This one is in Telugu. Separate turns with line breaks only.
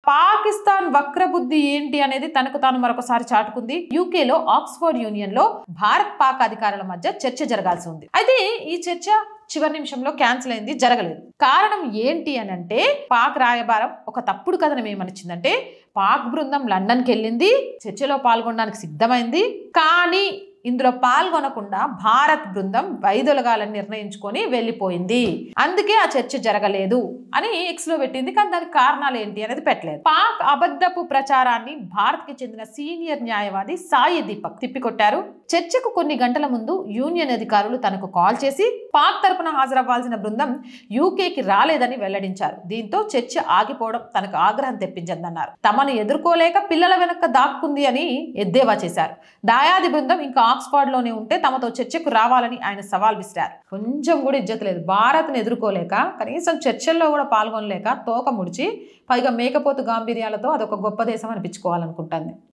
పాకిస్తాన్ వక్రబుద్ధి ఏంటి అనేది తనకు తాను మరొకసారి చాటుకుంది. యూకేలో ఆక్స్ఫర్డ్ యూనియన్ లో భారత్ పాక్ అధికారుల మధ్య చర్చ జరగాల్సి ఉంది. అయితే ఈ చర్చ చివరి నిమిషంలో క్యాన్సిల్ అయింది, జరగలేదు. కారణం ఏంటి అని అంటే పాక్ రాయబారం ఒక తప్పుడు కథనం ఏమనిచ్చిందంటే పాక్ బృందం లండన్కి వెళ్ళింది, చర్చలో పాల్గొనడానికి సిద్ధమైంది, కానీ ఇందులో పాల్గొనకుండా భారత్ బృందం వైదొలగాలని నిర్ణయించుకొని వెళ్ళిపోయింది, అందుకే ఆ చర్చ జరగలేదు అని ఎక్స్ లో పెట్టింది. కానీ దానికి కారణాలు ఏంటి అనేది పెట్టలేదు. పాక్ అబద్ధపు ప్రచారాన్ని భారత్ కి చెందిన సీనియర్ న్యాయవాది సాయి దీపక్ తిప్పికొట్టారు. చర్చకు కొన్ని గంటల ముందు యూనియన్ అధికారులు తనకు కాల్ చేసి పాక్ తరపున హాజరవ్వాల్సిన బృందం యూకేకి రాలేదని వెల్లడించారు. దీంతో చర్చ ఆగిపోవడం తనకు ఆగ్రహం తెప్పించిందన్నారు. తమను ఎదుర్కోలేక పిల్లల వెనక దాక్కుంది అని ఎద్దేవా చేశారు. దాయాది బృందం ఇంకా ఆక్స్ఫర్డ్ లోనే ఉంటే తమతో చర్చకు రావాలని ఆయన సవాల్ విసిరారు. కొంచెం కూడా ఇజ్జత లేదు. భారత్ని ఎదుర్కోలేక కనీసం చర్చల్లో కూడా పాల్గొనలేక తోక ముడిచి పైగా మేకపోతు గాంభీర్యాలతో అదొక గొప్ప దేశం అనిపించుకోవాలనుకుంటుంది.